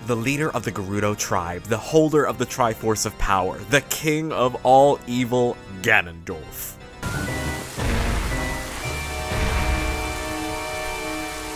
the leader of the Gerudo tribe, the holder of the Triforce of Power, the king of all evil, Ganondorf.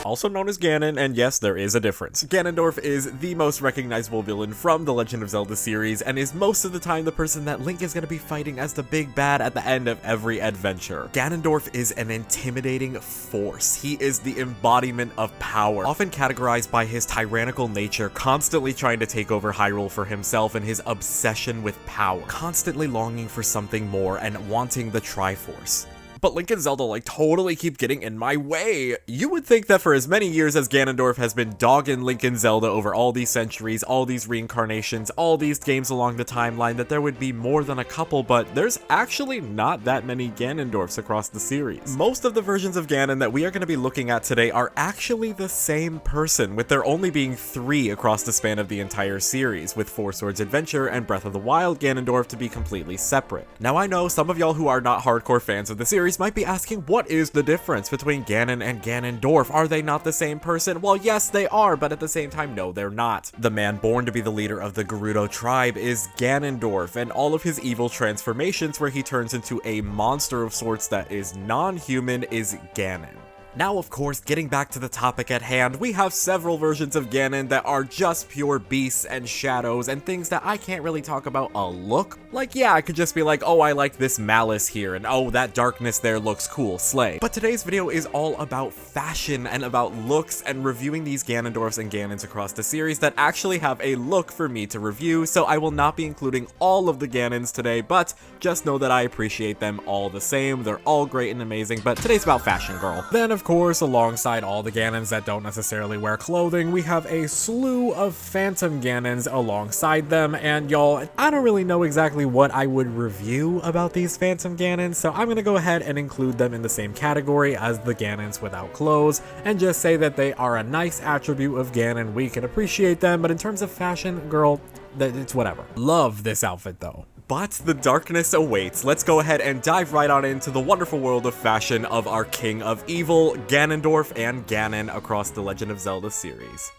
Also known as Ganon, and yes, there is a difference. Ganondorf is the most recognizable villain from the Legend of Zelda series, and is most of the time the person that Link is going to be fighting as the big bad at the end of every adventure. Ganondorf is an intimidating force. He is the embodiment of power, often categorized by his tyrannical nature, constantly trying to take over Hyrule for himself, and his obsession with power, constantly longing for something more and wanting the Triforce. But Link and Zelda totally keep getting in my way. You would think that for as many years as Ganondorf has been dogging Link and Zelda over all these centuries, all these reincarnations, all these games along the timeline, that there would be more than a couple, but there's actually not that many Ganondorfs across the series. Most of the versions of Ganon that we are going to be looking at today are actually the same person, with there only being 3 across the span of the entire series, with Four Swords Adventure and Breath of the Wild Ganondorf to be completely separate. Now I know some of y'all who are not hardcore fans of the series might be asking, what is the difference between Ganon and Ganondorf? Are they not the same person? Well, yes, they are, but at the same time, no, they're not. The man born to be the leader of the Gerudo tribe is Ganondorf, and all of his evil transformations where he turns into a monster of sorts that is non-human is Ganon. Now, of course, getting back to the topic at hand, we have several versions of Ganon that are just pure beasts and shadows and things that I can't really talk about a look. Yeah, I could just be like, oh, I like this malice here, and oh, that darkness there looks cool, slay. But today's video is all about fashion and about looks and reviewing these Ganondorfs and Ganons across the series that actually have a look for me to review, so I will not be including all of the Ganons today, but just know that I appreciate them all the same. They're all great and amazing, but today's about fashion, girl. Then, of course, alongside all the Ganons that don't necessarily wear clothing, we have a slew of Phantom Ganons alongside them, and y'all, I don't really know exactly what I would review about these Phantom Ganons, so I'm gonna go ahead and include them in the same category as the Ganons without clothes, and just say that they are a nice attribute of Ganon. We can appreciate them, but in terms of fashion, girl, it's whatever. Love this outfit though. But the darkness awaits. Let's go ahead and dive right on into the wonderful world of fashion of our King of Evil, Ganondorf and Ganon across the Legend of Zelda series.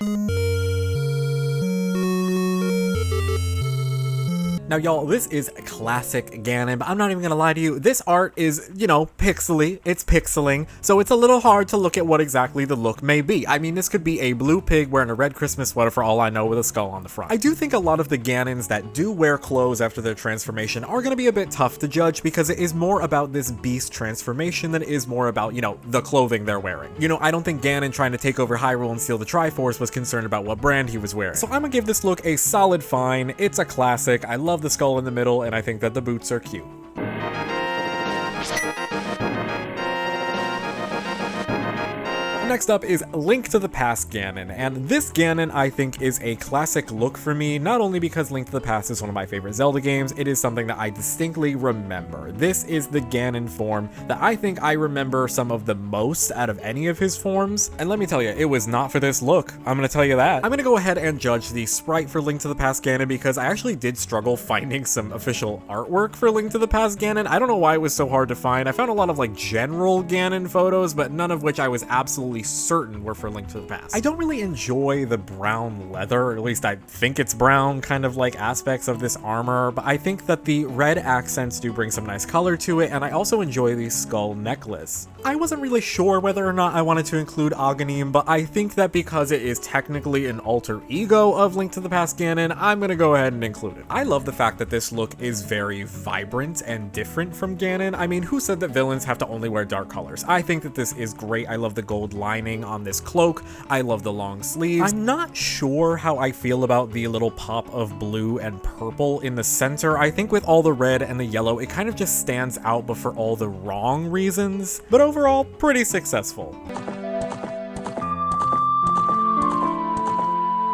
Now, y'all, this is classic Ganon, but I'm not even gonna lie to you, this art is, pixely, it's pixeling, so it's a little hard to look at what exactly the look may be. I mean, this could be a blue pig wearing a red Christmas sweater for all I know with a skull on the front. I do think a lot of the Ganons that do wear clothes after their transformation are gonna be a bit tough to judge because it is more about this beast transformation than it is more about, the clothing they're wearing. I don't think Ganon trying to take over Hyrule and steal the Triforce was concerned about what brand he was wearing. So I'm gonna give this look a solid fine. It's a classic. I love the skull in the middle, and I think that the boots are cute. Next up is Link to the Past Ganon, and this Ganon I think is a classic look for me, not only because Link to the Past is one of my favorite Zelda games, it is something that I distinctly remember. This is the Ganon form that I think I remember some of the most out of any of his forms, and let me tell you, it was not for this look. I'm gonna tell you that. I'm gonna go ahead and judge the sprite for Link to the Past Ganon because I actually did struggle finding some official artwork for Link to the Past Ganon. I don't know why it was so hard to find. I found a lot of general Ganon photos, but none of which I was absolutely certain were for Link to the Past. I don't really enjoy the brown leather, or at least I think it's brown, kind of aspects of this armor, but I think that the red accents do bring some nice color to it, and I also enjoy the skull necklace. I wasn't really sure whether or not I wanted to include Aghanim, but I think that because it is technically an alter ego of Link to the Past Ganon, I'm gonna go ahead and include it. I love the fact that this look is very vibrant and different from Ganon. I mean, who said that villains have to only wear dark colors? I think that this is great. I love the gold lining on this cloak. I love the long sleeves. I'm not sure how I feel about the little pop of blue and purple in the center. I think with all the red and the yellow, it kind of just stands out, but for all the wrong reasons. But overall, pretty successful.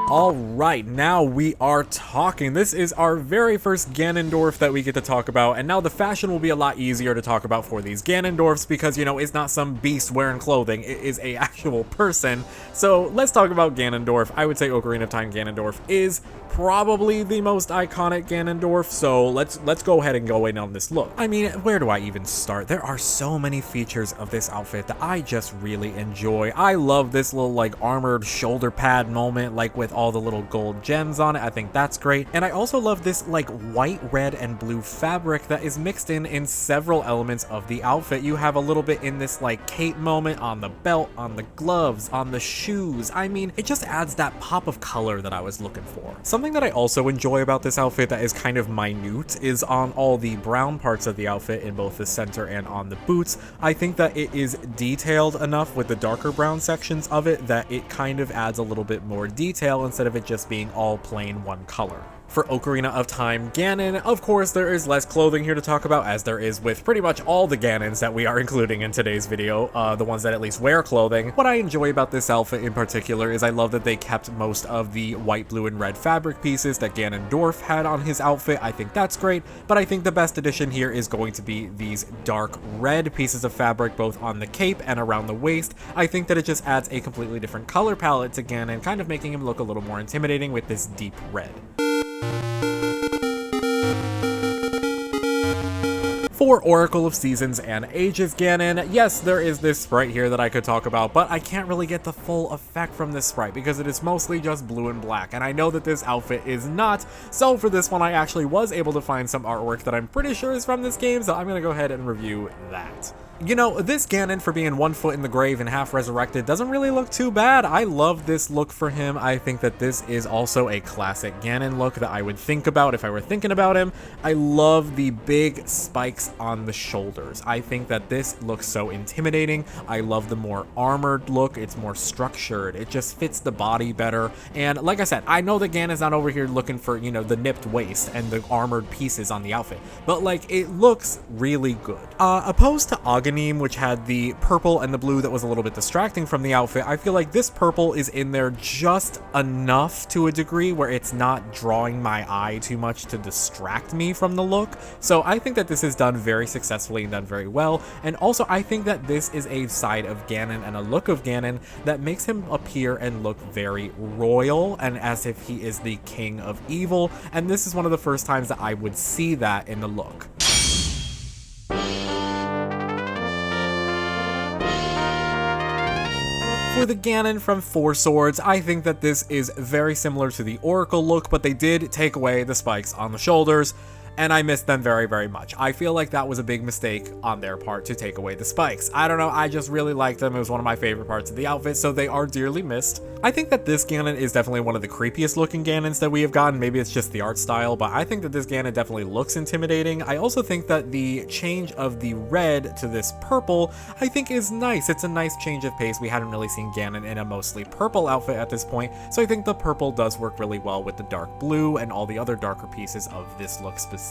Alright, now we are talking. This is our very first Ganondorf that we get to talk about, and now the fashion will be a lot easier to talk about for these Ganondorfs because, it's not some beast wearing clothing, it is a actual person. So let's talk about Ganondorf. I would say Ocarina of Time Ganondorf is probably the most iconic Ganondorf, so let's go ahead and go in on this look. I mean, where do I even start? There are so many features of this outfit that I just really enjoy. I love this little armored shoulder pad moment, with all all the little gold gems on it. I think that's great. And I also love this like white, red, and blue fabric that is mixed in several elements of the outfit. You have a little bit in this like cape moment, on the belt, on the gloves, on the shoes. I mean, it just adds that pop of color that I was looking for. Something that I also enjoy about this outfit that is kind of minute is on all the brown parts of the outfit in both the center and on the boots. I think that it is detailed enough with the darker brown sections of it that it kind of adds a little bit more detail instead of it just being all plain one color. For Ocarina of Time Ganon, of course there is less clothing here to talk about, as there is with pretty much all the Ganons that we are including in today's video, the ones that at least wear clothing. What I enjoy about this outfit in particular is I love that they kept most of the white, blue, and red fabric pieces that Ganondorf had on his outfit. I think that's great, but I think the best addition here is going to be these dark red pieces of fabric both on the cape and around the waist. I think that it just adds a completely different color palette to Ganon, kind of making him look a little more intimidating with this deep red. For Oracle of Seasons and Ages Ganon, yes, there is this sprite here that I could talk about, but I can't really get the full effect from this sprite because it is mostly just blue and black, and I know that this outfit is not, so for this one I actually was able to find some artwork that I'm pretty sure is from this game, so I'm gonna go ahead and review that. You know, this Ganon, for being 1 foot in the grave and half resurrected, doesn't really look too bad. I love this look for him. I think that this is also a classic Ganon look that I would think about if I were thinking about him. I love the big spikes on the shoulders. I think that this looks so intimidating. I love the more armored look. It's more structured. It just fits the body better. And like I said, I know that Ganon's not over here looking for, you know, the nipped waist and the armored pieces on the outfit, but like, it looks really good. Opposed to Ocarina, which had the purple and the blue that was a little bit distracting from the outfit, I feel like this purple is in there just enough to a degree where it's not drawing my eye too much to distract me from the look. So I think that this is done very successfully and done very well. And also I think that this is a side of Ganon and a look of Ganon that makes him appear and look very royal and as if he is the king of evil. And this is one of the first times that I would see that in the look. For the Ganon from Four Swords, I think that this is very similar to the Oracle look, but they did take away the spikes on the shoulders, and I missed them very, very much. I feel like that was a big mistake on their part to take away the spikes. I don't know, I just really liked them. It was one of my favorite parts of the outfit, so they are dearly missed. I think that this Ganon is definitely one of the creepiest looking Ganons that we have gotten. Maybe it's just the art style, but I think that this Ganon definitely looks intimidating. I also think that the change of the red to this purple, I think is nice. It's a nice change of pace. We hadn't really seen Ganon in a mostly purple outfit at this point, so I think the purple does work really well with the dark blue and all the other darker pieces of this look specifically.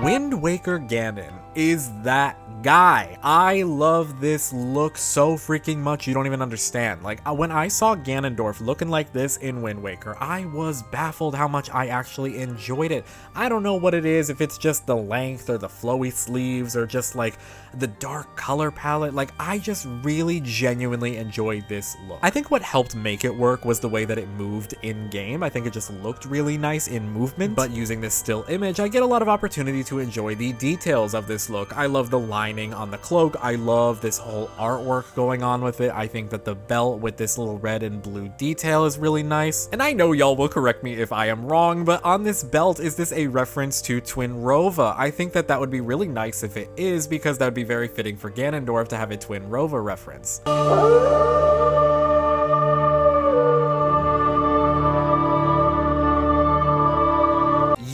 Wind Waker Ganon is that guy. I love this look so freaking much you don't even understand. Like, when I saw Ganondorf looking like this in Wind Waker, I was baffled how much I actually enjoyed it. I don't know what it is, if it's just the length or the flowy sleeves or just like the dark color palette. Like, I just really genuinely enjoyed this look. I think what helped make it work was the way that it moved in game. I think it just looked really nice in movement, but using this still image, I get a lot of opportunity to enjoy the details of this look. I love the lining on the cloak. I love this whole artwork going on with it. I think that the belt with this little red and blue detail is really nice. And I know y'all will correct me if I am wrong, but on this belt, is this a reference to Twinrova? I think that that would be really nice if it is, because that would be very fitting for Ganondorf to have a Twinrova reference.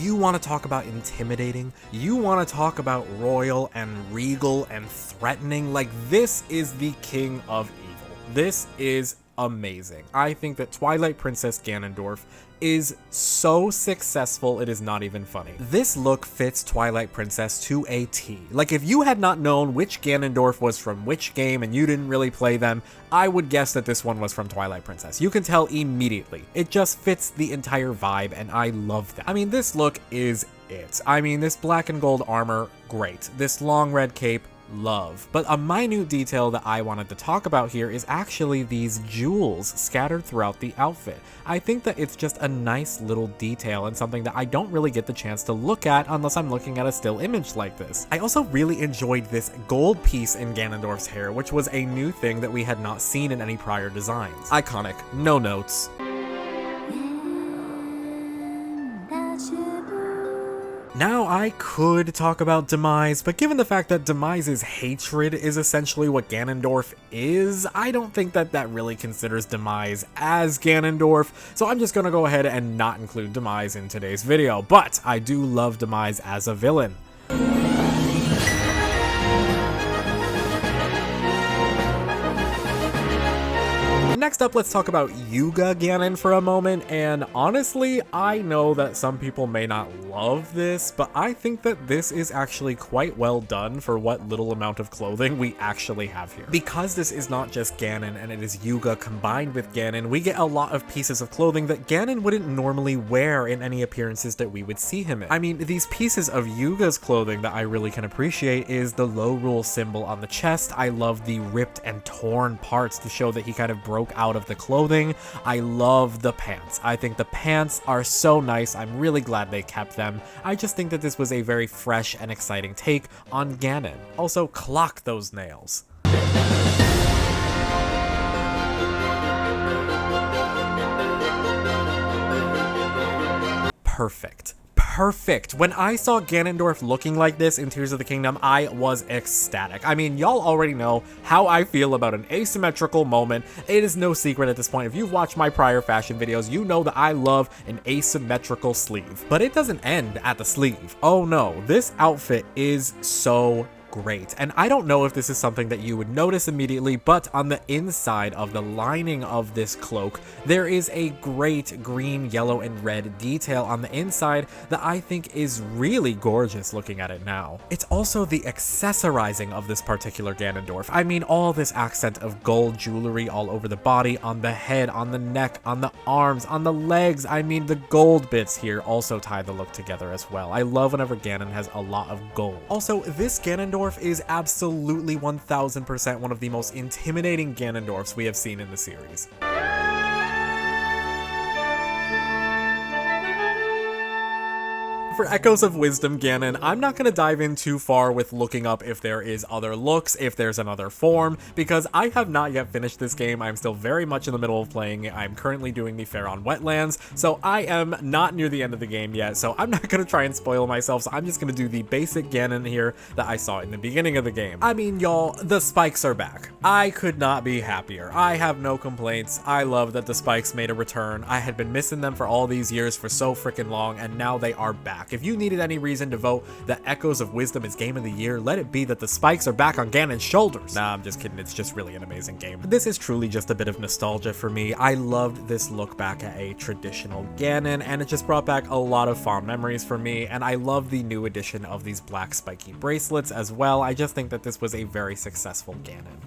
You want to talk about intimidating? You want to talk about royal and regal and threatening? Like, this is the king of evil. This is amazing. I think that Twilight Princess Ganondorf is so successful, it is not even funny. This look fits Twilight Princess to a T. Like, if you had not known which Ganondorf was from which game and you didn't really play them, I would guess that this one was from Twilight Princess. You can tell immediately. It just fits the entire vibe, and I love that. I mean, this look is it. I mean, this black and gold armor, great. This long red cape, love. But a minute detail that I wanted to talk about here is actually these jewels scattered throughout the outfit. I think that it's just a nice little detail and something that I don't really get the chance to look at unless I'm looking at a still image like this. I also really enjoyed this gold piece in Ganondorf's hair, which was a new thing that we had not seen in any prior designs. Iconic, no notes. Now I could talk about Demise, but given the fact that Demise's hatred is essentially what Ganondorf is, I don't think that that really considers Demise as Ganondorf, so I'm just gonna go ahead and not include Demise in today's video, but I do love Demise as a villain. Next up, let's talk about Yuga Ganon for a moment, and honestly, I know that some people may not love this, but I think that this is actually quite well done for what little amount of clothing we actually have here. Because this is not just Ganon and it is Yuga combined with Ganon, we get a lot of pieces of clothing that Ganon wouldn't normally wear in any appearances that we would see him in. I mean, these pieces of Yuga's clothing that I really can appreciate is the low rule symbol on the chest. I love the ripped and torn parts to show that he kind of broke out of the clothing. I love the pants. I think the pants are so nice. I'm really glad they kept them. I just think that this was a very fresh and exciting take on Ganon. Also, clock those nails. Perfect. Perfect. When I saw Ganondorf looking like this in Tears of the Kingdom, I was ecstatic. I mean, y'all already know how I feel about an asymmetrical moment. It is no secret at this point. If you've watched my prior fashion videos, you know that I love an asymmetrical sleeve. But it doesn't end at the sleeve. Oh no, this outfit is so great. And I don't know if this is something that you would notice immediately, but on the inside of the lining of this cloak, there is a great green, yellow, and red detail on the inside that I think is really gorgeous looking at it now. It's also the accessorizing of this particular Ganondorf. I mean, all this accent of gold jewelry all over the body, on the head, on the neck, on the arms, on the legs. I mean, the gold bits here also tie the look together as well. I love whenever Ganon has a lot of gold. Also, this Ganondorf is absolutely 1000% one of the most intimidating Ganondorfs we have seen in the series. For Echoes of Wisdom Ganon, I'm not going to dive in too far with looking up if there is other looks, if there's another form, because I have not yet finished this game. I'm still very much in the middle of playing it. I'm currently doing the Faron Wetlands, so I am not near the end of the game yet, so I'm not going to try and spoil myself, so I'm just going to do the basic Ganon here that I saw in the beginning of the game. I mean, y'all, the spikes are back. I could not be happier. I have no complaints. I love that the spikes made a return. I had been missing them for all these years for so freaking long, and now they are back. If you needed any reason to vote that Echoes of Wisdom is Game of the Year, let it be that the spikes are back on Ganon's shoulders. Nah, I'm just kidding. It's just really an amazing game. This is truly just a bit of nostalgia for me. I loved this look back at a traditional Ganon, and it just brought back a lot of fond memories for me, and I love the new addition of these black spiky bracelets as well. I just think that this was a very successful Ganon.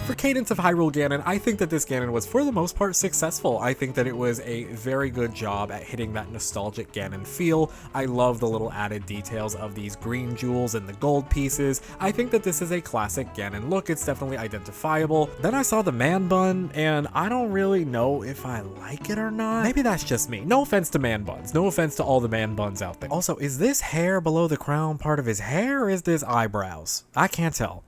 For Cadence of Hyrule Ganon, I think that this Ganon was for the most part successful. I think that it was a very good job at hitting that nostalgic Ganon feel. I love the little added details of these green jewels and the gold pieces. I think that this is a classic Ganon look. It's definitely identifiable. Then I saw the man bun, and I don't really know if I like it or not. Maybe that's just me. No offense to man buns. No offense to all the man buns out there. Also, is this hair below the crown part of his hair, or is this eyebrows? I can't tell.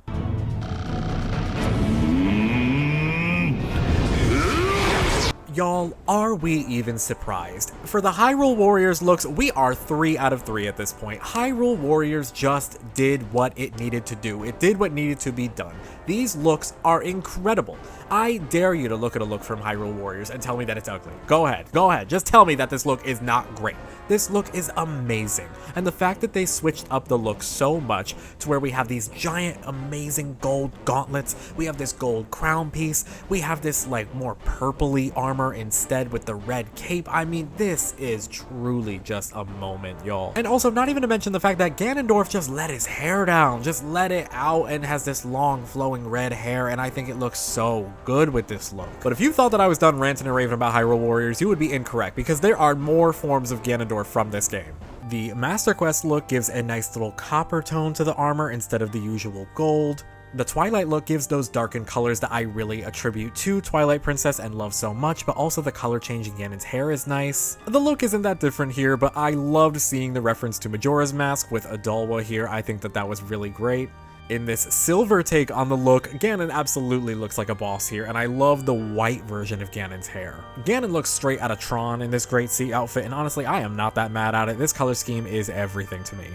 Y'all, are we even surprised? For the Hyrule Warriors looks, we are 3 out of 3 at this point. Hyrule Warriors just did what it needed to do. It did what needed to be done. These looks are incredible. I dare you to look at a look from Hyrule Warriors and tell me that it's ugly. Go ahead, just tell me that this look is not great. This look is amazing, and the fact that they switched up the look so much to where we have these giant, amazing gold gauntlets, we have this gold crown piece, we have this like more purpley armor armor instead with the red cape. I mean, this is truly just a moment, y'all. And also, not even to mention the fact that Ganondorf just let his hair down, just let it out, and has this long flowing red hair, and I think it looks so good with this look. But if you thought that I was done ranting and raving about Hyrule Warriors, you would be incorrect, because there are more forms of Ganondorf from this game. The Master Quest look gives a nice little copper tone to the armor instead of the usual gold. The Twilight look gives those darkened colors that I really attribute to Twilight Princess and love so much, but also the color change in Ganon's hair is nice. The look isn't that different here, but I loved seeing the reference to Majora's Mask with Adalwa here. I think that that was really great. In this silver take on the look, Ganon absolutely looks like a boss here, and I love the white version of Ganon's hair. Ganon looks straight out of Tron in this Great Sea outfit, and honestly, I am not that mad at it. This color scheme is everything to me.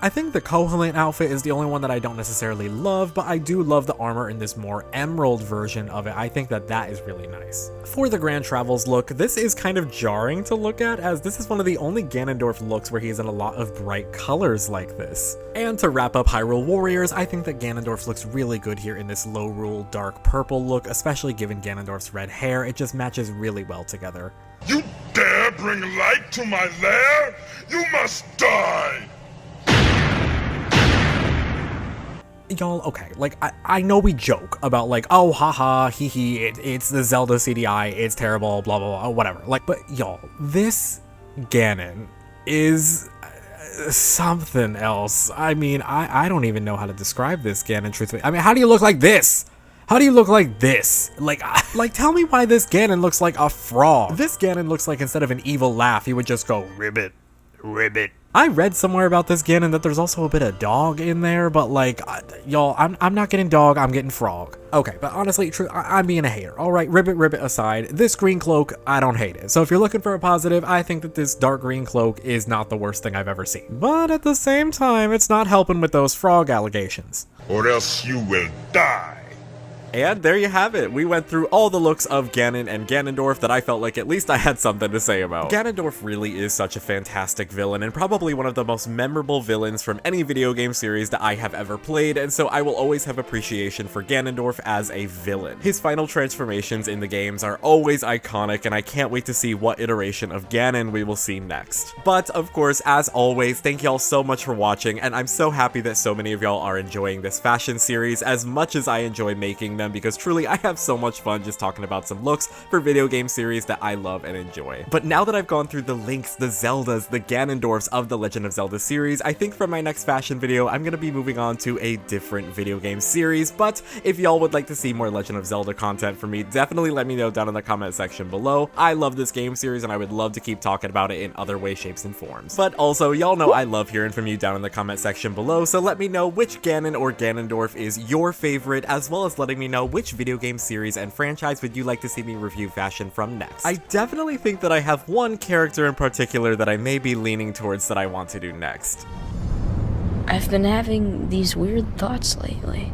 I think the Koholint outfit is the only one that I don't necessarily love, but I do love the armor in this more emerald version of it. I think that that is really nice. For the Grand Travels look, this is kind of jarring to look at, as this is one of the only Ganondorf looks where he's in a lot of bright colors like this. And to wrap up Hyrule Warriors, I think that Ganondorf looks really good here in this Lorule dark purple look, especially given Ganondorf's red hair. It just matches really well together. You dare bring light to my lair? You must die! Y'all, okay, like, I know we joke about, like, oh, haha, hee hee, it's the Zelda CDI, it's terrible, blah, blah, blah, whatever. Like, but y'all, this Ganon is something else. I mean, I don't even know how to describe this Ganon, truthfully. I mean, how do you look like this? How do you look like this? Like, tell me why this Ganon looks like a frog. This Ganon looks like instead of an evil laugh, he would just go, ribbit, ribbit. I read somewhere about this Ganon that there's also a bit of dog in there, but like, y'all, I'm not getting dog, I'm getting frog. Okay, but honestly, I'm being a hater. All right, ribbit aside, this green cloak, I don't hate it. So if you're looking for a positive, I think that this dark green cloak is not the worst thing I've ever seen. But at the same time, it's not helping with those frog allegations. Or else you will die. And there you have it. We went through all the looks of Ganon and Ganondorf that I felt like at least I had something to say about. Ganondorf really is such a fantastic villain and probably one of the most memorable villains from any video game series that I have ever played, and so I will always have appreciation for Ganondorf as a villain. His final transformations in the games are always iconic, and I can't wait to see what iteration of Ganon we will see next. But of course, as always, thank y'all so much for watching, and I'm so happy that so many of y'all are enjoying this fashion series as much as I enjoy making them, because truly I have so much fun just talking about some looks for video game series that I love and enjoy. But now that I've gone through the Links, the Zeldas, the Ganondorfs of the Legend of Zelda series, I think for my next fashion video I'm gonna be moving on to a different video game series. But if y'all would like to see more Legend of Zelda content from me, definitely let me know down in the comment section below. I love this game series and I would love to keep talking about it in other ways, shapes, and forms. But also, y'all know I love hearing from you down in the comment section below, so let me know which Ganon or Ganondorf is your favorite, as well as letting me know which video game series and franchise would you like to see me review fashion from next. I definitely think that I have one character in particular that I may be leaning towards that I want to do next. I've been having these weird thoughts lately.